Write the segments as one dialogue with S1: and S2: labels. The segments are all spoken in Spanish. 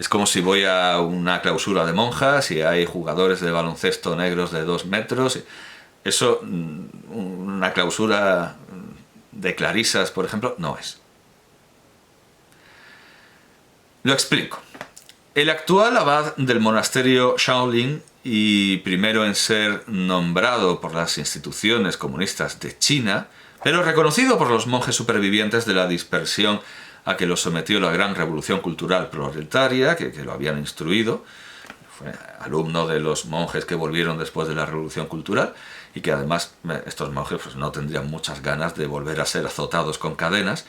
S1: Es como si voy a una clausura de monjas y hay jugadores de baloncesto negros de 2 metros. Eso, una clausura de clarisas, por ejemplo, no es. Lo explico. El actual abad del monasterio Shaolin, y primero en ser nombrado por las instituciones comunistas de China, pero reconocido por los monjes supervivientes de la dispersión a que lo sometió la gran revolución cultural proletaria, que lo habían instruido, fue alumno de los monjes que volvieron después de la revolución cultural, y que además estos monjes pues, no tendrían muchas ganas de volver a ser azotados con cadenas.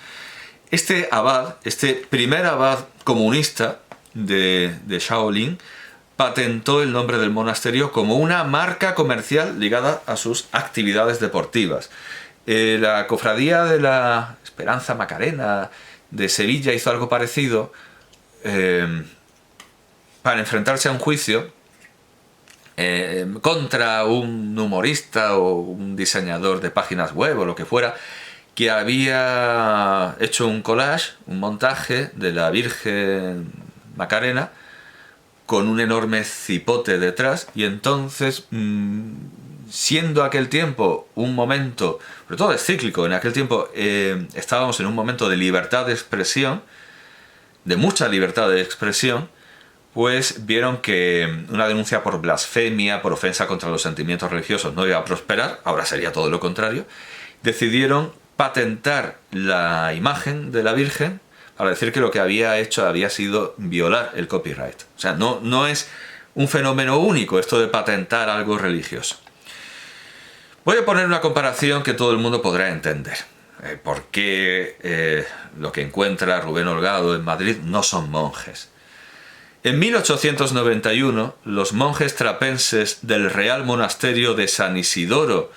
S1: Este abad, este primer abad comunista de Shaolin, patentó el nombre del monasterio como una marca comercial ligada a sus actividades deportivas. La cofradía de la Esperanza Macarena de Sevilla hizo algo parecido para enfrentarse a un juicio contra un humorista o un diseñador de páginas web o lo que fuera, que había hecho un collage, un montaje de la Virgen Macarena con un enorme cipote detrás, y entonces, siendo aquel tiempo un momento, sobre todo es cíclico, en aquel tiempo estábamos en un momento de libertad de expresión, de mucha libertad de expresión, pues vieron que una denuncia por blasfemia, por ofensa contra los sentimientos religiosos no iba a prosperar, ahora sería todo lo contrario, decidieron patentar la imagen de la Virgen para decir que lo que había hecho había sido violar el copyright. O sea, no es un fenómeno único esto de patentar algo religioso. Voy a poner una comparación que todo el mundo podrá entender. Porque lo que encuentra Rubén Holgado en Madrid no son monjes. En 1891, los monjes trapenses del Real Monasterio de San Isidro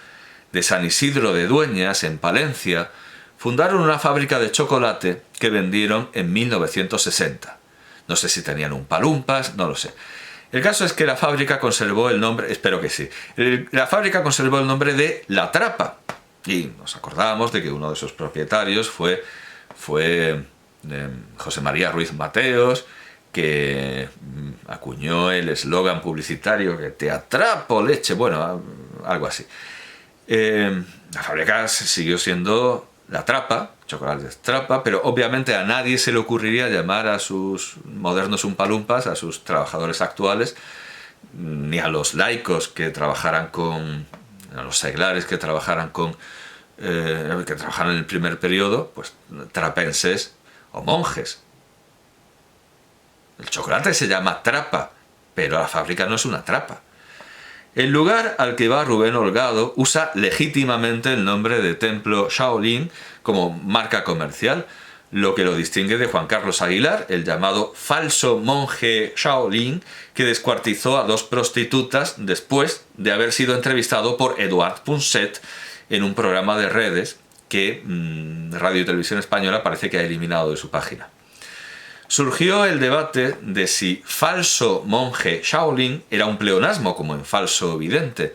S1: de Dueñas, en Palencia, fundaron una fábrica de chocolate que vendieron en 1960. No sé si tenían un palumpas, no lo sé. El caso es que la fábrica conservó el nombre, espero que sí, la fábrica conservó el nombre de La Trapa. Y nos acordamos de que uno de sus propietarios fue José María Ruiz Mateos, que acuñó el eslogan publicitario que te atrapo leche, bueno, algo así. La fábrica siguió siendo La Trapa, chocolates Trapa, pero obviamente a nadie se le ocurriría llamar a sus modernos umpalumpas, a sus trabajadores actuales, ni a los laicos que trabajaran a los seglares que trabajaran que trabajaran en el primer periodo, pues trapenses o monjes. El chocolate se llama Trapa, pero la fábrica no es una trapa. El lugar al que va Rubén Holgado usa legítimamente el nombre de Templo Shaolin como marca comercial, lo que lo distingue de Juan Carlos Aguilar, el llamado falso monje Shaolin, que descuartizó a 2 prostitutas después de haber sido entrevistado por Eduard Punset en un programa de redes que Radio y Televisión Española parece que ha eliminado de su página. Surgió el debate de si falso monje Shaolin era un pleonasmo, como en falso vidente.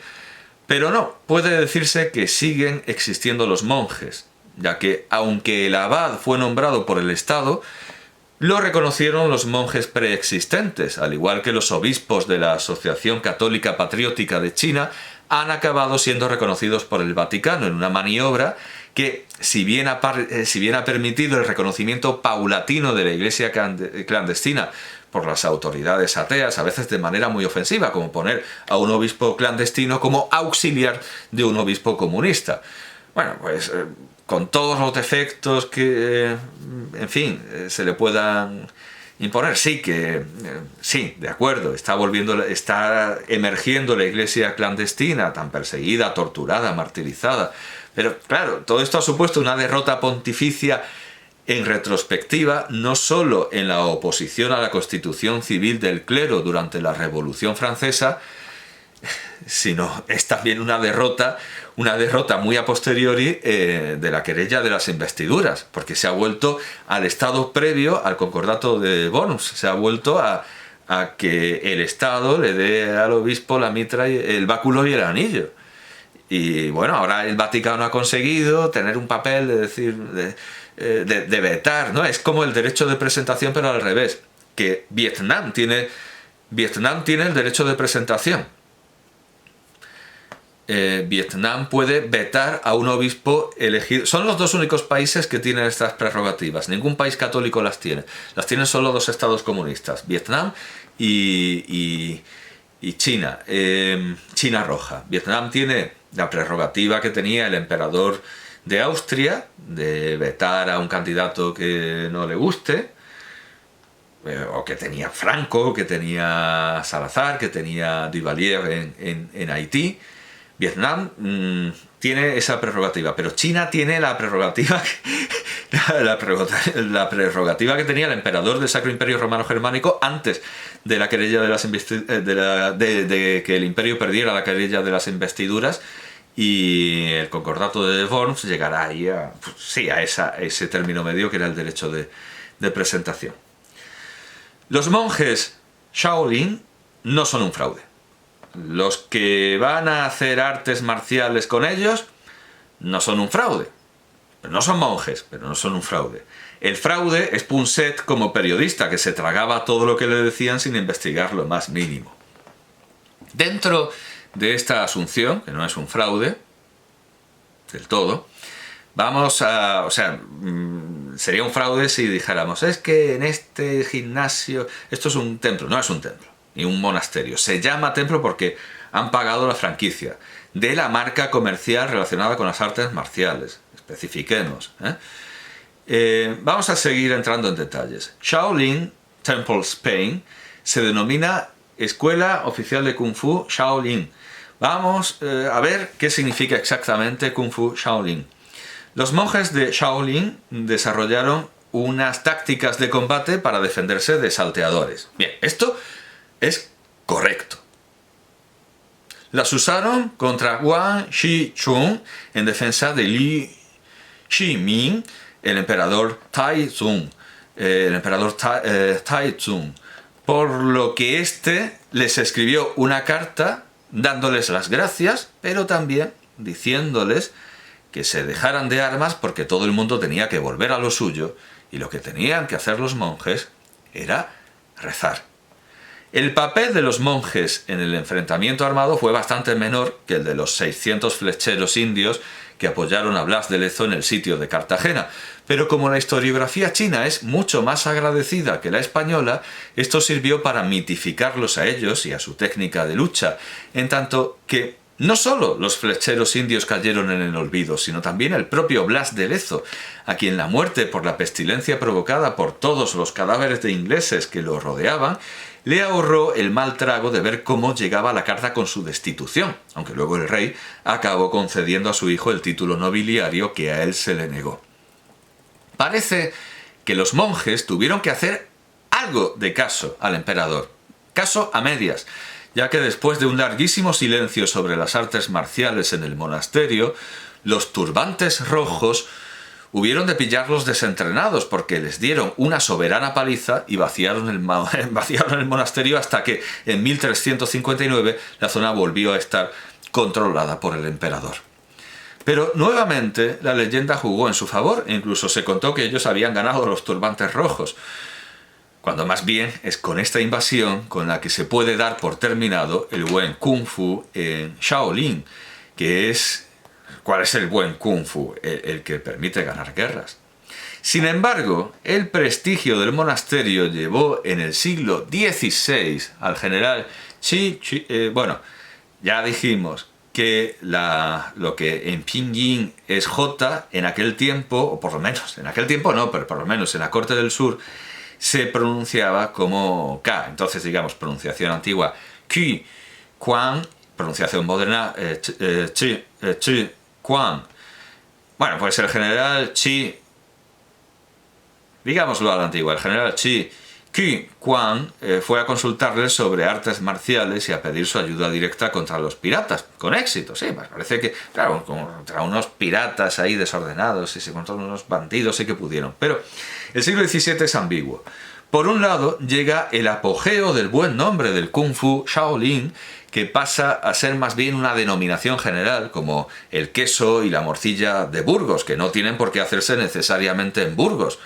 S1: Pero no, puede decirse que siguen existiendo los monjes, ya que, aunque el abad fue nombrado por el Estado, lo reconocieron los monjes preexistentes, al igual que los obispos de la Asociación Católica Patriótica de China han acabado siendo reconocidos por el Vaticano en una maniobra que, si bien ha permitido el reconocimiento paulatino de la iglesia clandestina por las autoridades ateas, a veces de manera muy ofensiva, como poner a un obispo clandestino como auxiliar de un obispo comunista. Bueno, pues con todos los defectos que, en fin, se le puedan imponer, sí, de acuerdo, está emergiendo la iglesia clandestina, tan perseguida, torturada, martirizada. Pero claro, todo esto ha supuesto una derrota pontificia en retrospectiva, no solo en la oposición a la constitución civil del clero durante la Revolución Francesa, sino es también una derrota muy a posteriori de la querella de las investiduras, porque se ha vuelto al estado previo al concordato de Worms, se ha vuelto a que el Estado le dé al obispo la mitra, el báculo y el anillo. Y bueno, ahora el Vaticano ha conseguido tener un papel de decir, de vetar, ¿no? Es como el derecho de presentación, pero al revés. que Vietnam tiene el derecho de presentación. Vietnam puede vetar a un obispo elegido. Son los dos únicos países que tienen estas prerrogativas. Ningún país católico las tiene. Las tienen solo dos estados comunistas, Vietnam y China. China roja. Vietnam tiene la prerrogativa que tenía el emperador de Austria de vetar a un candidato que no le guste, o que tenía Franco, que tenía Salazar, que tenía Duvalier en Haití. Vietnam tiene esa prerrogativa, pero China tiene la prerrogativa que tenía el emperador del Sacro Imperio Romano Germánico antes de la querella de que el imperio perdiera la querella de las investiduras, y el concordato de Worms llegará ahí a ese término medio que era el derecho de presentación. Los monjes Shaolin no son un fraude. Los que van a hacer artes marciales con ellos no son un fraude. No son monjes, pero no son un fraude. El fraude es Punset como periodista, que se tragaba todo lo que le decían sin investigar lo más mínimo. Dentro de esta asunción, que no es un fraude del todo, sería un fraude si dijéramos, es que en este gimnasio, esto es un templo. No es un templo, ni un monasterio. Se llama templo porque han pagado la franquicia de la marca comercial relacionada con las artes marciales. Especifiquemos. Vamos a seguir entrando en detalles. Shaolin Temple Spain se denomina Escuela Oficial de Kung Fu Shaolin. Vamos a ver qué significa exactamente Kung Fu Shaolin. Los monjes de Shaolin desarrollaron unas tácticas de combate para defenderse de salteadores. Bien, esto es correcto. Las usaron contra Wang Shichun en defensa de Li Shiming, el emperador Taizong, por lo que éste les escribió una carta dándoles las gracias, pero también diciéndoles que se dejaran de armas porque todo el mundo tenía que volver a lo suyo y lo que tenían que hacer los monjes era rezar. El papel de los monjes en el enfrentamiento armado fue bastante menor que el de los 600 flecheros indios que apoyaron a Blas de Lezo en el sitio de Cartagena, pero como la historiografía china es mucho más agradecida que la española, esto sirvió para mitificarlos a ellos y a su técnica de lucha, en tanto que no solo los flecheros indios cayeron en el olvido, sino también el propio Blas de Lezo, a quien la muerte por la pestilencia provocada por todos los cadáveres de ingleses que lo rodeaban, le ahorró el mal trago de ver cómo llegaba la carta con su destitución, aunque luego el rey acabó concediendo a su hijo el título nobiliario que a él se le negó. Parece que los monjes tuvieron que hacer algo de caso al emperador, caso a medias, ya que después de un larguísimo silencio sobre las artes marciales en el monasterio, los turbantes rojos hubieron de pillarlos desentrenados porque les dieron una soberana paliza y vaciaron el monasterio hasta que en 1359 la zona volvió a estar controlada por el emperador. Pero nuevamente la leyenda jugó en su favor e incluso se contó que ellos habían ganado a los turbantes rojos, cuando más bien es con esta invasión con la que se puede dar por terminado el buen Kung Fu en Shaolin, que es... ¿Cuál es el buen Kung Fu? El que permite ganar guerras. Sin embargo, el prestigio del monasterio llevó en el siglo XVI al general ya dijimos que lo que en Pinyin es J, en aquel tiempo, o por lo menos, en aquel tiempo no, pero por lo menos en la corte del sur, se pronunciaba como K. Entonces, digamos, pronunciación antigua, Qi, Quan, pronunciación moderna, Chi, Quan. Bueno, pues el general Qi, digámoslo a la antigua, el general Qi Quan fue a consultarle sobre artes marciales y a pedir su ayuda directa contra los piratas, con éxito, sí, pues parece que, claro, contra unos piratas ahí desordenados y contra unos bandidos sí que pudieron, pero el siglo XVII es ambiguo. Por un lado llega el apogeo del buen nombre del Kung Fu Shaolin, que pasa a ser más bien una denominación general, como el queso y la morcilla de Burgos, que no tienen por qué hacerse necesariamente en Burgos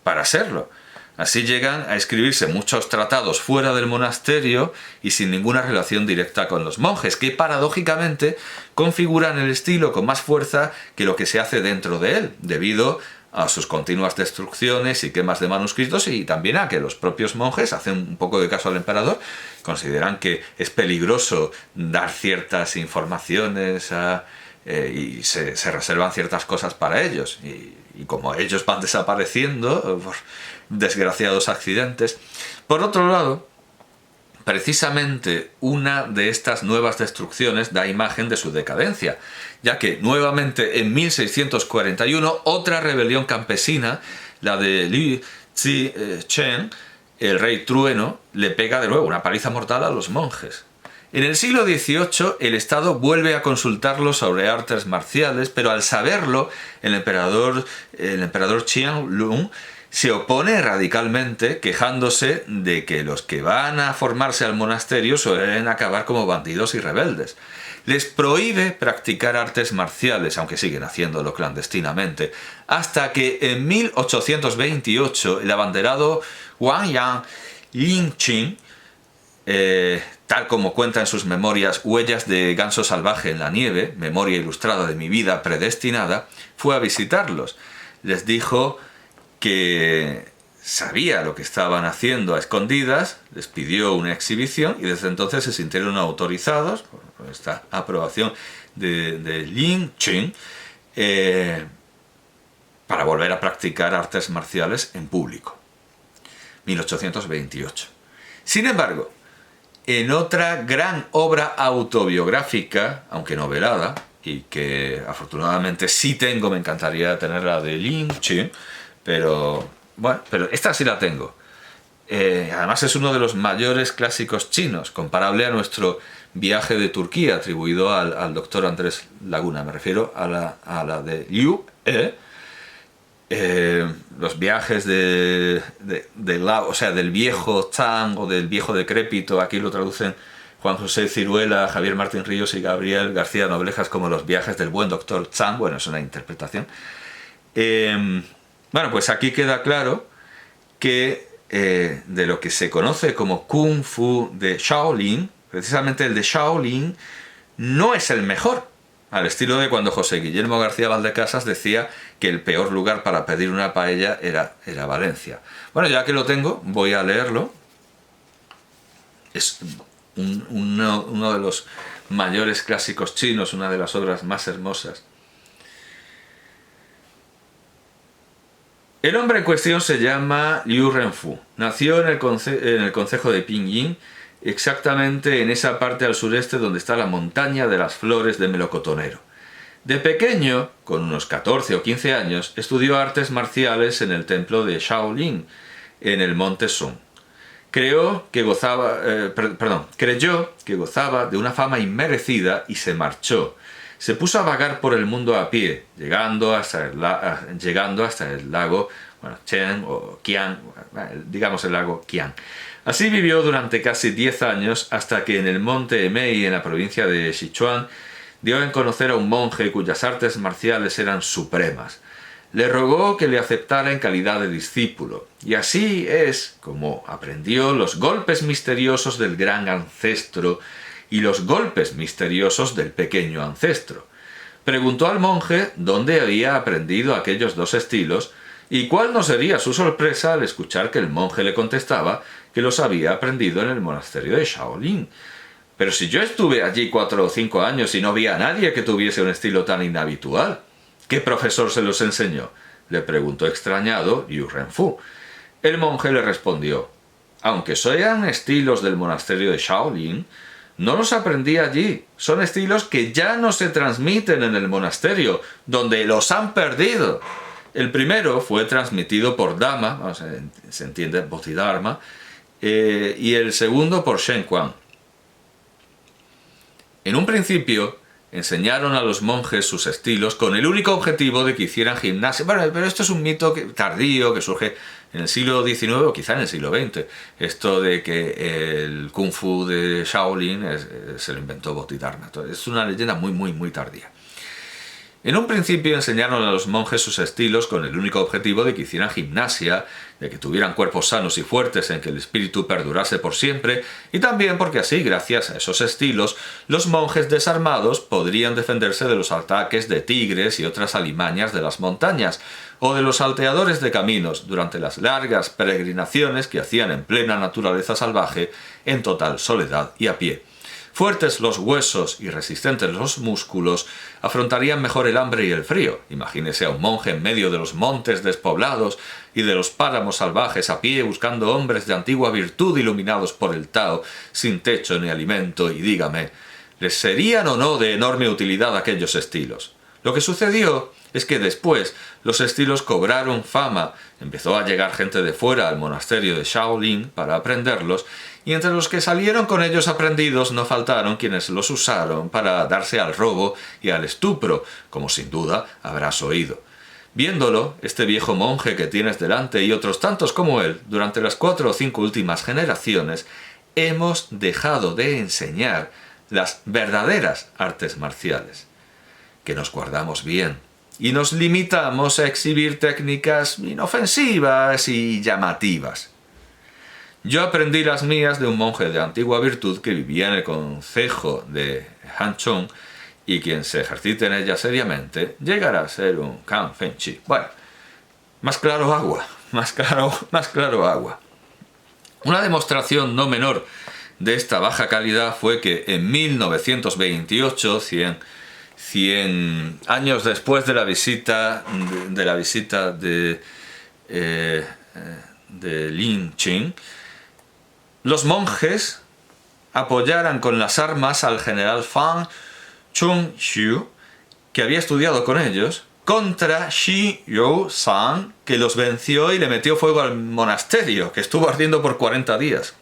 S1: para serlo. Así llegan a escribirse muchos tratados fuera del monasterio y sin ninguna relación directa con los monjes, que paradójicamente configuran el estilo con más fuerza que lo que se hace dentro de él, debido a sus continuas destrucciones y quemas de manuscritos, y también a que los propios monjes hacen un poco de caso al emperador, consideran que es peligroso dar ciertas informaciones y se reservan ciertas cosas para ellos, y como ellos van desapareciendo por desgraciados accidentes. Por otro lado, precisamente una de estas nuevas destrucciones da imagen de su decadencia, ya que nuevamente en 1641 otra rebelión campesina, la de Liu Zi-Chen, el rey trueno, le pega de nuevo una paliza mortal a los monjes. En el siglo XVIII el Estado vuelve a consultarlo sobre artes marciales, pero al saberlo el emperador Qianlong se opone radicalmente, quejándose de que los que van a formarse al monasterio suelen acabar como bandidos y rebeldes. Les prohíbe practicar artes marciales, aunque siguen haciéndolo clandestinamente, hasta que en 1828 el abanderado Wanyan Yingqing, tal como cuenta en sus memorias Huellas de ganso salvaje en la nieve, memoria ilustrada de mi vida predestinada, fue a visitarlos. Les dijo que sabía lo que estaban haciendo a escondidas, les pidió una exhibición y desde entonces se sintieron autorizados, por esta aprobación de Lin Qing, para volver a practicar artes marciales en público. 1828. Sin embargo, en otra gran obra autobiográfica, aunque novelada, y que afortunadamente sí tengo, me encantaría tenerla, de Lin Qing, pero bueno, pero esta sí la tengo. Además es uno de los mayores clásicos chinos, comparable a nuestro viaje de Turquía, atribuido al doctor Andrés Laguna. Me refiero a la de Liu los viajes del viejo Zhang o del viejo decrépito, aquí lo traducen Juan José Ciruela, Javier Martín Ríos y Gabriel García Noblejas como los viajes del buen doctor Zhang. Bueno, es una interpretación. Bueno, pues aquí queda claro que de lo que se conoce como Kung Fu de Shaolin, precisamente el de Shaolin no es el mejor, al estilo de cuando José Guillermo García Valdecasas decía que el peor lugar para pedir una paella era Valencia. Bueno, ya que lo tengo, voy a leerlo. Es uno de los mayores clásicos chinos, una de las obras más hermosas. El hombre en cuestión se llama Liu Renfu. Nació en el concejo de Pinyin, exactamente en esa parte al sureste donde está la montaña de las flores de Melocotonero. De pequeño, con unos 14 o 15 años, estudió artes marciales en el templo de Shaolin, en el monte Song. Creyó que gozaba de una fama inmerecida y se marchó. Se puso a vagar por el mundo a pie, llegando hasta el lago Chen o Qian, digamos el lago Qian. Así vivió durante casi 10 años hasta que en el monte Emei, en la provincia de Sichuan, dio en conocer a un monje cuyas artes marciales eran supremas. Le rogó que le aceptara en calidad de discípulo, y así es como aprendió los golpes misteriosos del gran ancestro y los golpes misteriosos del pequeño ancestro. Preguntó al monje dónde había aprendido aquellos dos estilos, y cuál no sería su sorpresa al escuchar que el monje le contestaba que los había aprendido en el monasterio de Shaolin. «Pero si yo estuve allí 4 o 5 años y no vi a nadie que tuviese un estilo tan inhabitual. ¿Qué profesor se los enseñó?», le preguntó extrañado Liu Renfu. El monje le respondió: «Aunque sean estilos del monasterio de Shaolin, no los aprendí allí. Son estilos que ya no se transmiten en el monasterio, donde los han perdido. El primero fue transmitido por Dama, se entiende Bodhidharma, y el segundo por Shen Quan. En un principio enseñaron a los monjes sus estilos con el único objetivo de que hicieran gimnasia». Bueno, pero esto es un mito tardío que surge en el siglo XIX o quizá en el siglo XX. Esto de que el Kung Fu de Shaolin se lo inventó Bodhidharma. Es una leyenda muy tardía. En un principio enseñaron a los monjes sus estilos con el único objetivo de que hicieran gimnasia, de que tuvieran cuerpos sanos y fuertes en que el espíritu perdurase por siempre, y también porque así, gracias a esos estilos, los monjes desarmados podrían defenderse de los ataques de tigres y otras alimañas de las montañas, o de los salteadores de caminos durante las largas peregrinaciones que hacían en plena naturaleza salvaje, en total soledad y a pie. Fuertes los huesos y resistentes los músculos, afrontarían mejor el hambre y el frío. Imagínese a un monje en medio de los montes despoblados y de los páramos salvajes a pie buscando hombres de antigua virtud iluminados por el Tao, sin techo ni alimento, y dígame, ¿les serían o no de enorme utilidad aquellos estilos? Lo que sucedió es que después los estilos cobraron fama, empezó a llegar gente de fuera al monasterio de Shaolin para aprenderlos, y entre los que salieron con ellos aprendidos no faltaron quienes los usaron para darse al robo y al estupro, como sin duda habrás oído. Viéndolo, este viejo monje que tienes delante y otros tantos como él, durante las 4 o 5 últimas generaciones, hemos dejado de enseñar las verdaderas artes marciales, que nos guardamos bien, y nos limitamos a exhibir técnicas inofensivas y llamativas. Yo aprendí las mías de un monje de antigua virtud que vivía en el concejo de Hanchong, y quien se ejercite en ella seriamente llegará a ser un Kan Fen Chi. Bueno, más claro agua, más claro agua. Una demostración no menor de esta baja calidad fue que en 1928, 100 años después de la visita de Lin Qing, los monjes apoyaran con las armas al general Fan Chung-Xiu, que había estudiado con ellos, contra Shi You-san, que los venció y le metió fuego al monasterio, que estuvo ardiendo por 40 días.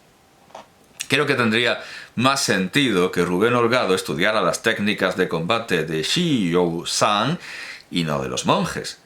S1: Creo que tendría más sentido que Rubén Holgado estudiara las técnicas de combate de Shi You-san y no de los monjes.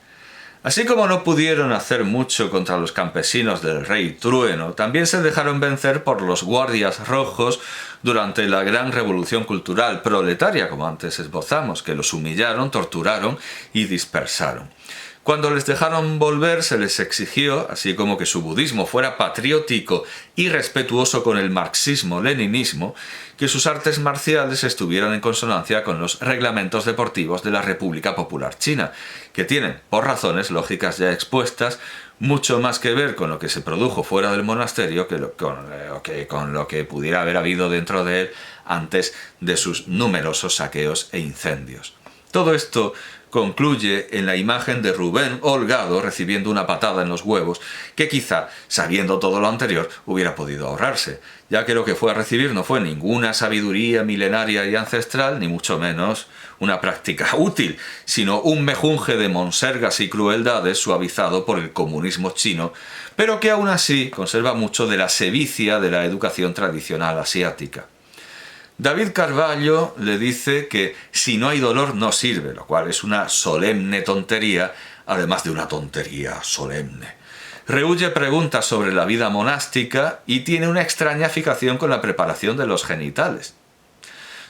S1: Así como no pudieron hacer mucho contra los campesinos del rey Trueno, también se dejaron vencer por los guardias rojos durante la gran revolución cultural proletaria, como antes esbozamos, que los humillaron, torturaron y dispersaron. Cuando les dejaron volver se les exigió, así como que su budismo fuera patriótico y respetuoso con el marxismo-leninismo, que sus artes marciales estuvieran en consonancia con los reglamentos deportivos de la República Popular China, que tienen, por razones lógicas ya expuestas, mucho más que ver con lo que se produjo fuera del monasterio con lo que pudiera haber habido dentro de él antes de sus numerosos saqueos e incendios. Todo esto concluye en la imagen de Rubén Holgado recibiendo una patada en los huevos, que quizá, sabiendo todo lo anterior, hubiera podido ahorrarse, ya que lo que fue a recibir no fue ninguna sabiduría milenaria y ancestral, ni mucho menos una práctica útil, sino un mejunje de monsergas y crueldades suavizado por el comunismo chino, pero que aún así conserva mucho de la sevicia de la educación tradicional asiática. David Carballo le dice que si no hay dolor no sirve, lo cual es una solemne tontería, además de una tontería solemne. Rehúye preguntas sobre la vida monástica y tiene una extraña fijación con la preparación de los genitales.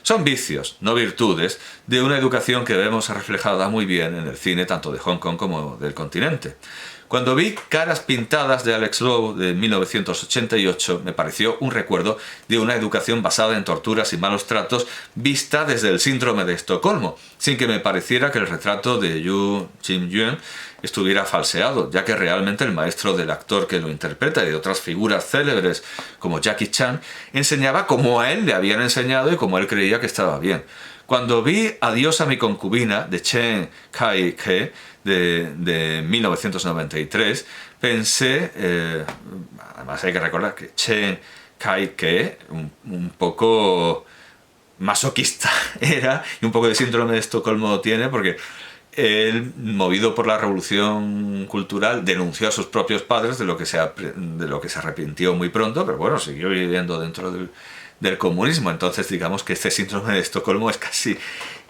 S1: Son vicios, no virtudes, de una educación que vemos reflejada muy bien en el cine tanto de Hong Kong como del continente. Cuando vi Caras pintadas de Alex Lowe de 1988, me pareció un recuerdo de una educación basada en torturas y malos tratos vista desde el síndrome de Estocolmo, sin que me pareciera que el retrato de Yu Chim-yuen estuviera falseado, ya que realmente el maestro del actor que lo interpreta y de otras figuras célebres como Jackie Chan enseñaba como a él le habían enseñado y como él creía que estaba bien. Cuando vi Adiós a mi concubina de Chen Kai-ke de 1993, pensé, además hay que recordar que Chen Kai-ke un poco masoquista era, y un poco de síndrome de Estocolmo tiene, porque él, movido por la revolución cultural, denunció a sus propios padres de lo que se arrepintió muy pronto, pero bueno, siguió viviendo dentro del comunismo. Entonces digamos que este síndrome de Estocolmo es casi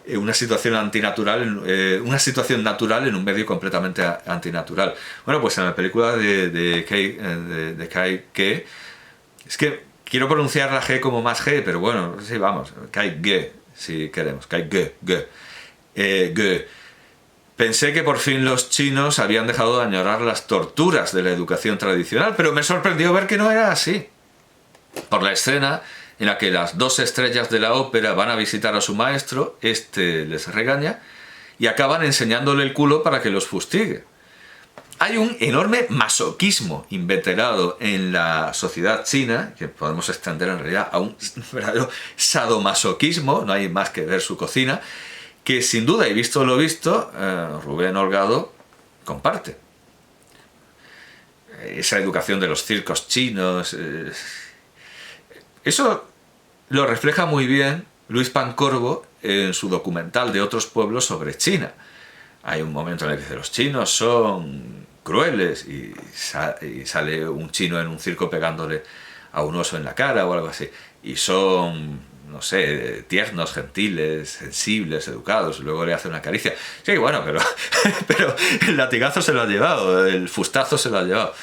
S1: una situación antinatural, una situación natural en un medio completamente antinatural. Bueno, pues en la película de Kai-ke, es que quiero pronunciar la G como más G, pero bueno, sí, vamos, Kai-ge, si queremos, Kai-ge, ge. Pensé que por fin los chinos habían dejado de añorar las torturas de la educación tradicional, pero me sorprendió ver que no era así. Por la escena en la que las dos estrellas de la ópera van a visitar a su maestro, este les regaña y acaban enseñándole el culo para que los fustigue. Hay un enorme masoquismo inveterado en la sociedad china, que podemos extender en realidad a un verdadero sadomasoquismo, no hay más que ver su cocina, que sin duda, y visto lo visto, Rubén Holgado comparte. Esa educación de los circos chinos, eso lo refleja muy bien Luis Pancorbo en su documental de otros pueblos sobre China. Hay un momento en el que dice, los chinos son crueles y sale un chino en un circo pegándole a un oso en la cara o algo así. Y son, no sé, tiernos, gentiles, sensibles, educados. Luego le hace una caricia. Sí, bueno, pero el latigazo se lo ha llevado, el fustazo se lo ha llevado.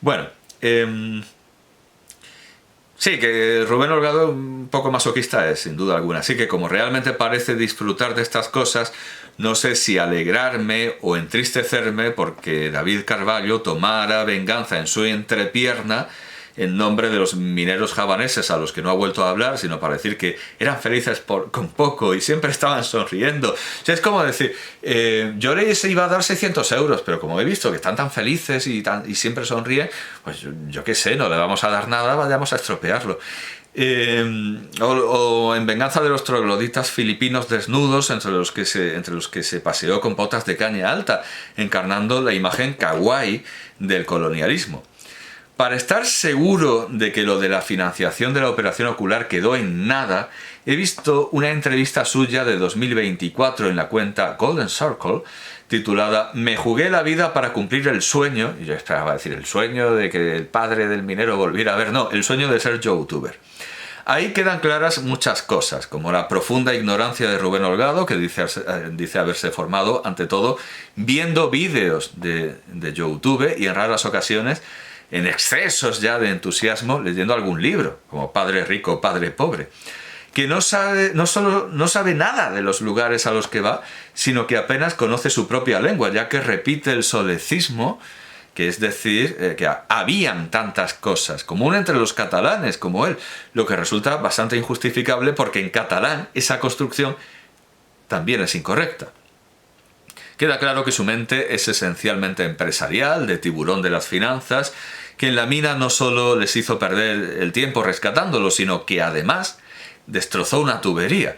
S1: Bueno, sí, que Rubén Holgado un poco masoquista es, sin duda alguna. Así que como realmente parece disfrutar de estas cosas, no sé si alegrarme o entristecerme porque David Carballo tomara venganza en su entrepierna en nombre de los mineros javaneses a los que no ha vuelto a hablar, sino para decir que eran felices con poco y siempre estaban sonriendo. O sea, es como decir, yo les iba a dar 600 euros, pero como he visto que están tan felices y siempre sonríen, pues yo qué sé, no le vamos a dar nada, vayamos a estropearlo. O en venganza de los trogloditas filipinos desnudos entre los que se paseó con botas de caña alta, encarnando la imagen kawaii del colonialismo. Para estar seguro de que lo de la financiación de la operación ocular quedó en nada, he visto una entrevista suya de 2024 en la cuenta Golden Circle, titulada "Me jugué la vida para cumplir el sueño", y yo esperaba decir el sueño de que el padre del minero volviera a ver, no, el sueño de ser youtuber. Ahí quedan claras muchas cosas, como la profunda ignorancia de Rubén Holgado, que dice haberse formado, ante todo, viendo vídeos de YouTube y en raras ocasiones, en excesos ya de entusiasmo, leyendo algún libro, como Padre Rico, Padre Pobre, que no sabe nada de los lugares a los que va, sino que apenas conoce su propia lengua, ya que repite el solecismo, que es decir, que habían tantas cosas, común entre los catalanes como él, lo que resulta bastante injustificable porque en catalán esa construcción también es incorrecta. Queda claro que su mente es esencialmente empresarial, de tiburón de las finanzas, que en la mina no solo les hizo perder el tiempo rescatándolo, sino que además destrozó una tubería,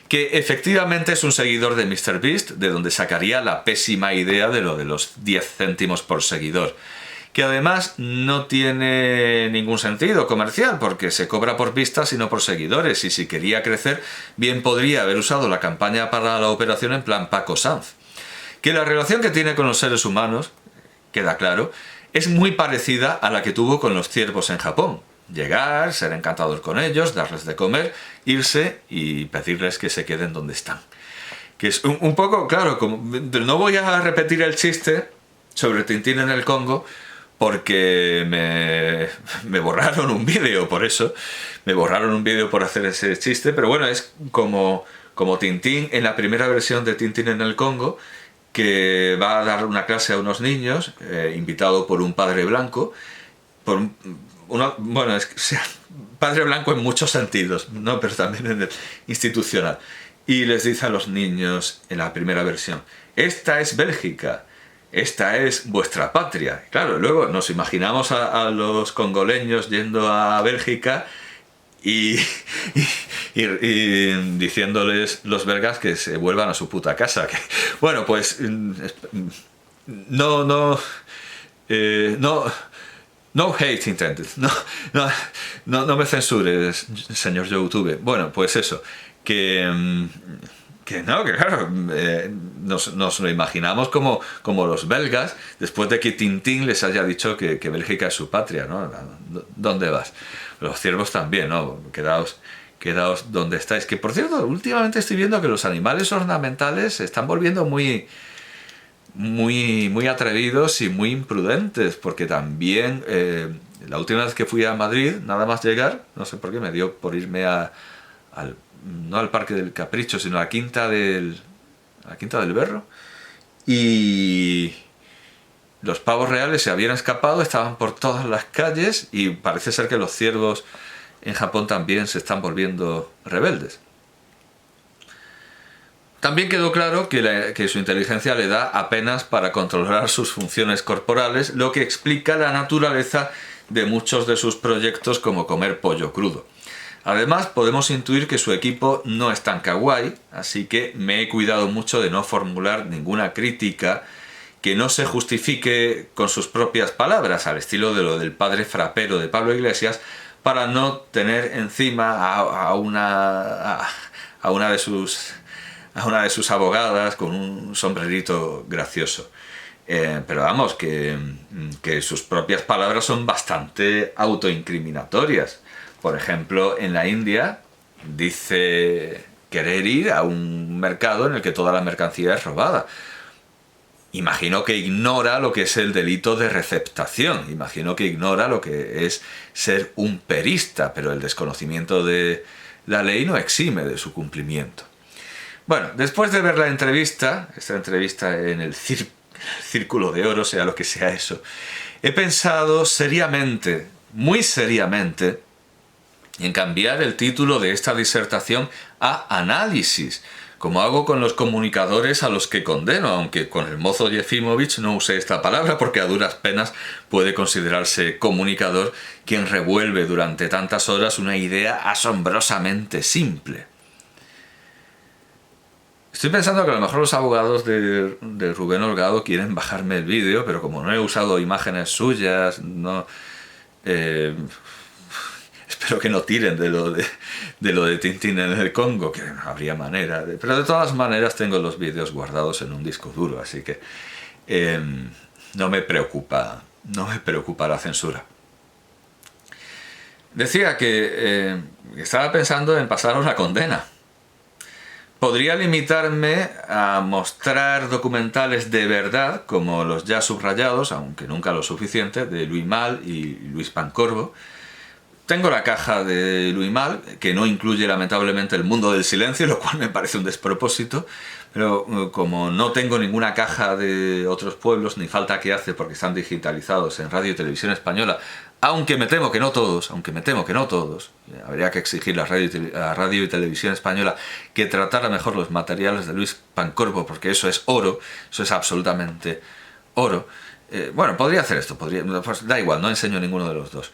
S1: que efectivamente es un seguidor de MrBeast, de donde sacaría la pésima idea de lo de los 10 céntimos por seguidor, que además no tiene ningún sentido comercial, porque se cobra por vistas y no por seguidores, y si quería crecer, bien podría haber usado la campaña para la operación en plan Paco Sanz. Que la relación que tiene con los seres humanos, queda claro, es muy parecida a la que tuvo con los ciervos en Japón. Llegar, ser encantador con ellos, darles de comer, irse y pedirles que se queden donde están. Que es un poco, claro, no voy a repetir el chiste sobre Tintín en el Congo porque me borraron un vídeo por eso. Me borraron un vídeo por hacer ese chiste, pero bueno, es como Tintín en la primera versión de Tintín en el Congo, que va a dar una clase a unos niños, invitado por un padre blanco, bueno, padre blanco en muchos sentidos, ¿no? Pero también en el institucional. Y les dice a los niños en la primera versión, esta es Bélgica, esta es vuestra patria. Claro, luego nos imaginamos a los congoleños yendo a Bélgica y diciéndoles los belgas que se vuelvan a su puta casa. Bueno, pues no hate intended, no me censures, señor YouTube. Bueno, pues eso, que claro, nos lo imaginamos como los belgas, después de que Tintín les haya dicho que Bélgica es su patria, ¿no? ¿Dónde vas? Los ciervos también, ¿no? Quedaos donde estáis. Que por cierto, últimamente estoy viendo que los animales ornamentales se están volviendo muy atrevidos y muy imprudentes, porque también la última vez que fui a Madrid, nada más llegar, no sé por qué, me dio por irme no al Parque del Capricho, sino a la Quinta del Berro, y los pavos reales se habían escapado, estaban por todas las calles y parece ser que los ciervos en Japón también se están volviendo rebeldes. También quedó claro que su inteligencia le da apenas para controlar sus funciones corporales, lo que explica la naturaleza de muchos de sus proyectos, como comer pollo crudo. Además, podemos intuir que su equipo no es tan kawaii, así que me he cuidado mucho de no formular ninguna crítica que no se justifique con sus propias palabras, al estilo de lo del padre frapero de Pablo Iglesias, para no tener encima a una de sus abogadas con un sombrerito gracioso. Pero vamos, que sus propias palabras son bastante autoincriminatorias. Por ejemplo, en la India dice querer ir a un mercado en el que toda la mercancía es robada. Imagino que ignora lo que es el delito de receptación, imagino que ignora lo que es ser un perista, pero el desconocimiento de la ley no exime de su cumplimiento. Bueno, después de ver la entrevista, esta entrevista en el Círculo de Oro, sea lo que sea eso, he pensado seriamente, muy seriamente, en cambiar el título de esta disertación a Análisis, como hago con los comunicadores a los que condeno, aunque con el mozo Yefimowitz no usé esta palabra porque a duras penas puede considerarse comunicador quien revuelve durante tantas horas una idea asombrosamente simple. Estoy pensando que a lo mejor los abogados de Rubén Holgado quieren bajarme el vídeo, pero como no he usado imágenes suyas, no... espero que no tiren de lo de Tintín en el Congo, que no habría manera. Pero de todas maneras tengo los vídeos guardados en un disco duro, así que no me preocupa la censura. Decía que estaba pensando en pasar a una condena. Podría limitarme a mostrar documentales de verdad, como los ya subrayados, aunque nunca lo suficiente, de Louis Malle y Luis Pancorbo. Tengo la caja de Louis Malle, que no incluye lamentablemente El mundo del silencio, lo cual me parece un despropósito, pero como no tengo ninguna caja de otros pueblos, ni falta que hace porque están digitalizados en Radio y Televisión Española, aunque me temo que no todos, habría que exigir a Radio y Televisión Española que tratara mejor los materiales de Luis Pancorbo, porque eso es oro, eso es absolutamente oro. Bueno, podría hacer esto, pues da igual, no enseño ninguno de los dos.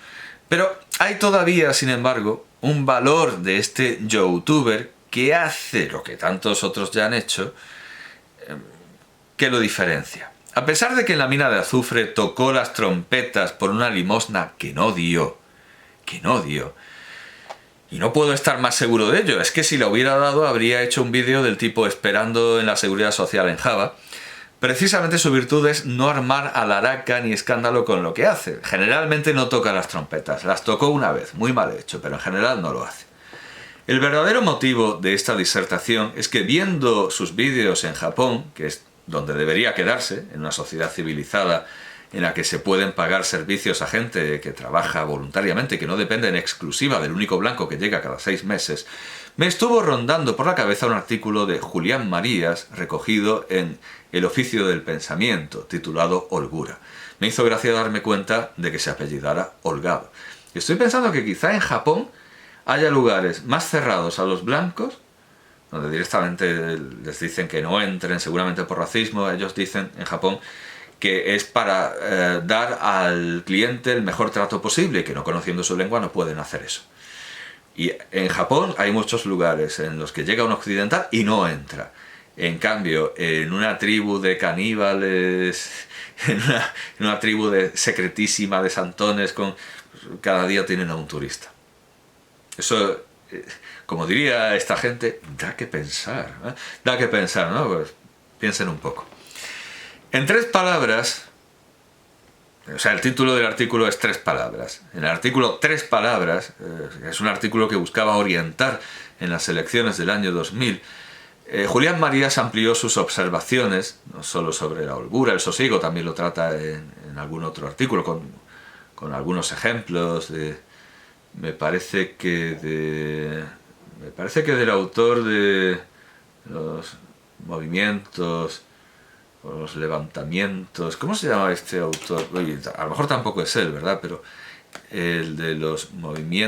S1: Pero hay todavía, sin embargo, un valor de este youtuber que hace lo que tantos otros ya han hecho, que lo diferencia. A pesar de que en la mina de azufre tocó las trompetas por una limosna que no dio, y no puedo estar más seguro de ello, es que si la hubiera dado habría hecho un vídeo del tipo esperando en la Seguridad Social en Java. Precisamente su virtud es no armar alaraca ni escándalo con lo que hace. Generalmente no toca las trompetas, las tocó una vez, muy mal hecho, pero en general no lo hace. El verdadero motivo de esta disertación es que viendo sus vídeos en Japón, que es donde debería quedarse, en una sociedad civilizada en la que se pueden pagar servicios a gente que trabaja voluntariamente, que no depende en exclusiva del único blanco que llega cada 6 meses, me estuvo rondando por la cabeza un artículo de Julián Marías recogido en El oficio del pensamiento, titulado Holgura. Me hizo gracia darme cuenta de que se apellidara Holgado. Estoy pensando que quizá en Japón haya lugares más cerrados a los blancos, donde directamente les dicen que no entren, seguramente por racismo. Ellos dicen en Japón que es para dar al cliente el mejor trato posible y que no conociendo su lengua no pueden hacer eso. Y en Japón hay muchos lugares en los que llega un occidental y no entra. En cambio, en una tribu de caníbales, en una tribu secretísima de santones, cada día tienen a un turista. Eso, como diría esta gente, da que pensar, ¿eh? Da que pensar, ¿no? Pues piensen un poco. En 3 palabras, o sea, el título del artículo es 3 palabras. En el artículo 3 palabras, es un artículo que buscaba orientar en las elecciones del año 2000, Julián Marías amplió sus observaciones, no solo sobre la holgura, el sosiego, también lo trata en algún otro artículo, con algunos ejemplos de... Me parece que del autor de los movimientos o los levantamientos. ¿Cómo se llama este autor? Oye, a lo mejor tampoco es él, ¿verdad? Pero el de los movimientos